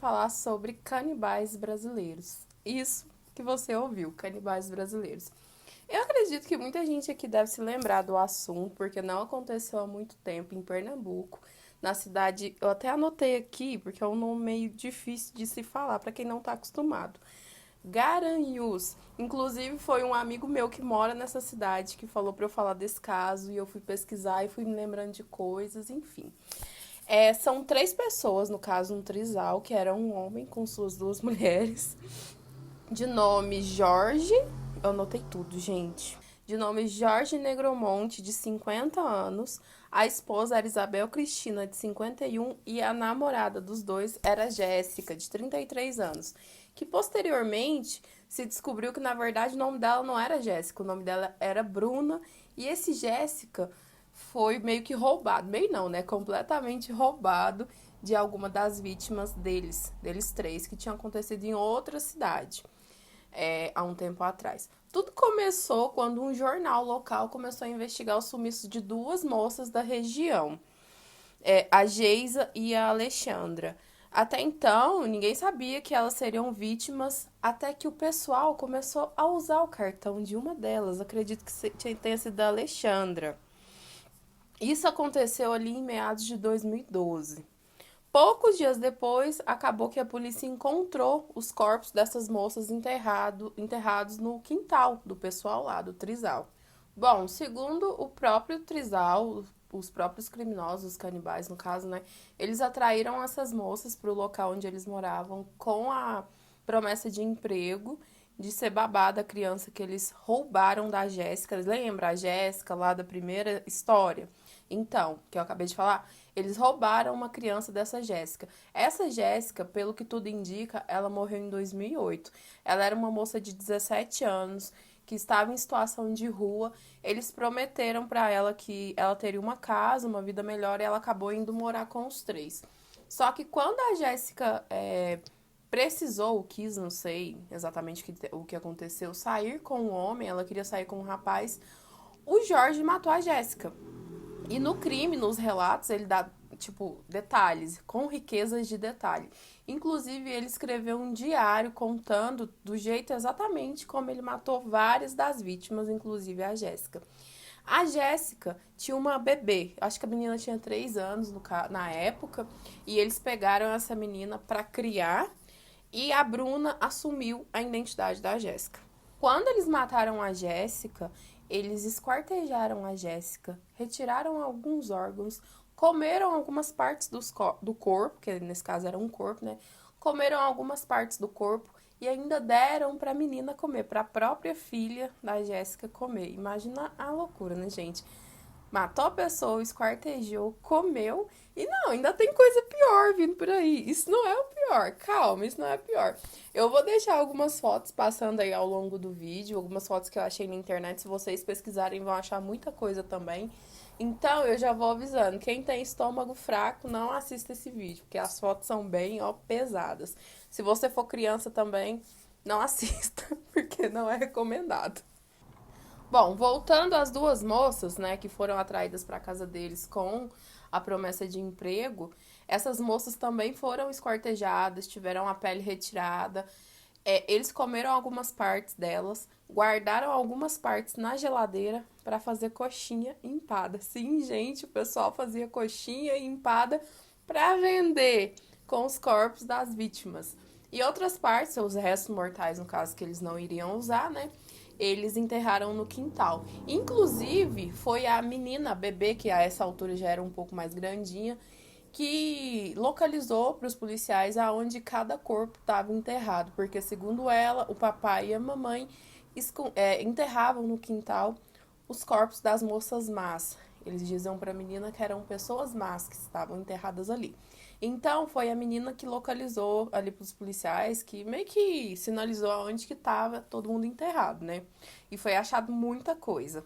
falar sobre canibais brasileiros. Isso que você ouviu, canibais brasileiros. Eu acredito que muita gente aqui deve se lembrar do assunto, porque não aconteceu há muito tempo em Pernambuco, na cidade, eu até anotei aqui, porque é um nome meio difícil de se falar para quem não está acostumado. Garanhuns. Inclusive, foi um amigo meu que mora nessa cidade que falou para eu falar desse caso e eu fui pesquisar e fui me lembrando de coisas, enfim. São três pessoas, no caso, um trisal, que era um homem com suas duas mulheres, de nome Jorge. Eu anotei tudo, gente. De nome Jorge Negromonte, de 50 anos. A esposa era Isabel Cristina, de 51, e a namorada dos dois era Jéssica, de 33 anos. Que posteriormente se descobriu que, na verdade, o nome dela não era Jéssica, o nome dela era Bruna. E esse Jéssica foi meio que roubado, meio não, né? Completamente roubado de alguma das vítimas deles três, que tinha acontecido em outra cidade, há um tempo atrás. Tudo começou quando um jornal local começou a investigar o sumiço de duas moças da região, a Geisa e a Alexandra. Até então, ninguém sabia que elas seriam vítimas, até que o pessoal começou a usar o cartão de uma delas. Acredito que tenha sido a Alexandra. Isso aconteceu ali em meados de 2012. Poucos dias depois, acabou que a polícia encontrou os corpos dessas moças enterrados no quintal do pessoal lá, do Trisal. Bom, segundo o próprio Trisal, os próprios criminosos, os canibais no caso, né? Eles atraíram essas moças para o local onde eles moravam com a promessa de emprego, de ser babá da criança que eles roubaram da Jéssica. Lembra a Jéssica lá da primeira história? Então, que eu acabei de falar, eles roubaram uma criança dessa Jéssica. Essa Jéssica, pelo que tudo indica, ela morreu em 2008. Ela era uma moça de 17 anos que estava em situação de rua. Eles prometeram para ela que ela teria uma casa, uma vida melhor, e ela acabou indo morar com os três. Só que quando a Jéssica precisou, quis, não sei exatamente o que aconteceu, sair com um homem, ela queria sair com um rapaz, o Jorge matou a Jéssica. E no crime, nos relatos, ele dá, tipo, detalhes, com riquezas de detalhe. Inclusive, ele escreveu um diário contando do jeito exatamente como ele matou várias das vítimas, inclusive a Jéssica. A Jéssica tinha uma bebê, acho que a menina tinha 3 anos na época, e eles pegaram essa menina para criar, e a Bruna assumiu a identidade da Jéssica. Quando eles mataram a Jéssica, eles esquartejaram a Jéssica, retiraram alguns órgãos, comeram algumas partes do corpo, que nesse caso era um corpo, né? Comeram algumas partes do corpo e ainda deram para a menina comer, para a própria filha da Jéssica comer. Imagina a loucura, né, gente? Matou a pessoa, esquartejou, comeu e não, ainda tem coisa pior vindo por aí. Isso não é o pior, calma, isso não é o pior. Eu vou deixar algumas fotos passando aí ao longo do vídeo, algumas fotos que eu achei na internet. Se vocês pesquisarem, vão achar muita coisa também. Então, eu já vou avisando, quem tem estômago fraco, não assista esse vídeo, porque as fotos são bem, ó, pesadas. Se você for criança também, não assista, porque não é recomendado. Bom, voltando às duas moças, né, que foram atraídas para a casa deles com a promessa de emprego, essas moças também foram esquartejadas, tiveram a pele retirada. Eles comeram algumas partes delas, guardaram algumas partes na geladeira para fazer coxinha e empada. Sim, gente, o pessoal fazia coxinha e empada para vender com os corpos das vítimas. E outras partes, os restos mortais, no caso, que eles não iriam usar, né? Eles enterraram no quintal. Inclusive, foi a menina, a bebê, que a essa altura já era um pouco mais grandinha, que localizou para os policiais aonde cada corpo estava enterrado, porque segundo ela, o papai e a mamãe enterravam no quintal os corpos das moças más. Eles diziam para a menina que eram pessoas más que estavam enterradas ali. Então foi a menina que localizou ali para os policiais, que meio que sinalizou aonde que estava todo mundo enterrado, né? E foi achado muita coisa.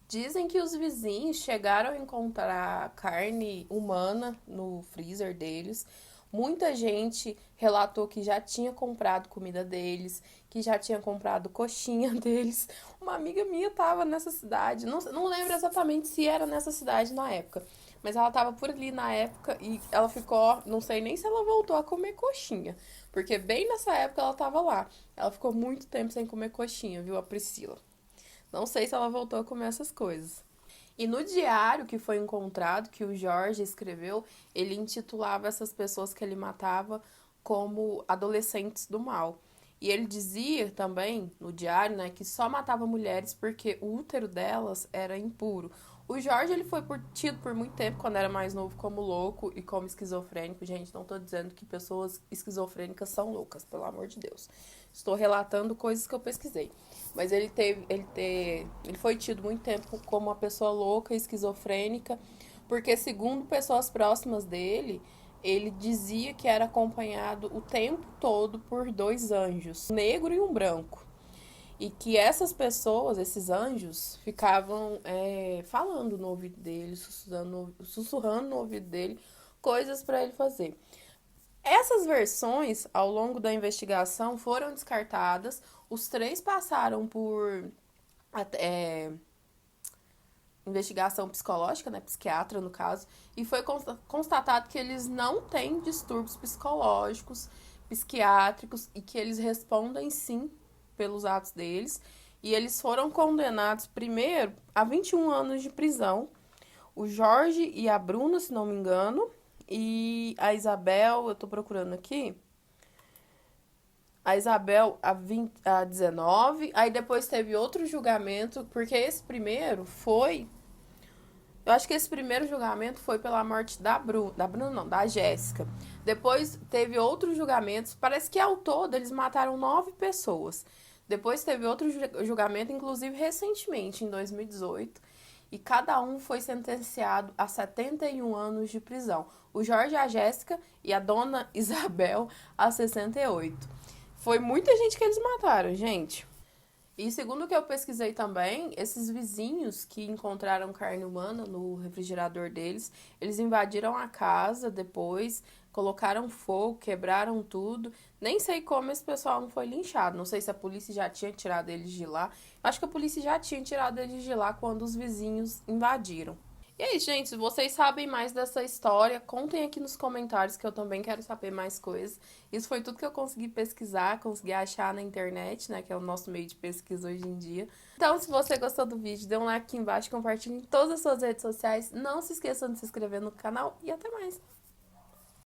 Dizem que os vizinhos chegaram a encontrar carne humana no freezer deles. Muita gente relatou que já tinha comprado comida deles, que já tinha comprado coxinha deles. Uma amiga minha estava nessa cidade, não lembro exatamente se era nessa cidade na época, mas ela tava por ali na época e ela ficou, não sei nem se ela voltou a comer coxinha, porque bem nessa época ela tava lá. Ela ficou muito tempo sem comer coxinha, viu, a Priscila? Não sei se ela voltou a comer essas coisas. E no diário que foi encontrado, que o Jorge escreveu, ele intitulava essas pessoas que ele matava como adolescentes do mal. E ele dizia também no diário, né, que só matava mulheres porque o útero delas era impuro. O Jorge ele foi tido por muito tempo, quando era mais novo, como louco e como esquizofrênico. Gente, não estou dizendo que pessoas esquizofrênicas são loucas, pelo amor de Deus. Estou relatando coisas que eu pesquisei. Mas ele foi tido muito tempo como uma pessoa louca e esquizofrênica, porque segundo pessoas próximas dele, ele dizia que era acompanhado o tempo todo por dois anjos, um negro e um branco. E que essas pessoas, esses anjos, ficavam falando no ouvido dele, sussurrando no ouvido dele coisas para ele fazer. Essas versões, ao longo da investigação, foram descartadas. Os três passaram por investigação psicológica, né, psiquiatra no caso, e foi constatado que eles não têm distúrbios psicológicos, psiquiátricos e que eles respondem sim pelos atos deles. E eles foram condenados primeiro a 21 anos de prisão. O Jorge e a Bruna, se não me engano, e a Isabel, eu tô procurando aqui. A Isabel a 19, aí depois teve outro julgamento, porque esse primeiro foi. Eu acho que esse primeiro julgamento foi pela morte da Bruna não, da Jéssica. Depois teve outros julgamentos, parece que ao todo eles mataram 9 pessoas. Depois teve outro julgamento, inclusive recentemente, em 2018, e cada um foi sentenciado a 71 anos de prisão. O Jorge, a Jéssica e a dona Isabel a 68. Foi muita gente que eles mataram, gente. E segundo o que eu pesquisei também, esses vizinhos que encontraram carne humana no refrigerador deles, eles invadiram a casa depois, colocaram fogo, quebraram tudo. Nem sei como esse pessoal não foi linchado. Não sei se a polícia já tinha tirado eles de lá. Acho que a polícia já tinha tirado eles de lá quando os vizinhos invadiram. E aí, gente, se vocês sabem mais dessa história, contem aqui nos comentários que eu também quero saber mais coisas. Isso foi tudo que eu consegui pesquisar, consegui achar na internet, né, que é o nosso meio de pesquisa hoje em dia. Então, se você gostou do vídeo, dê um like aqui embaixo, compartilhe em todas as suas redes sociais. Não se esqueçam de se inscrever no canal e até mais!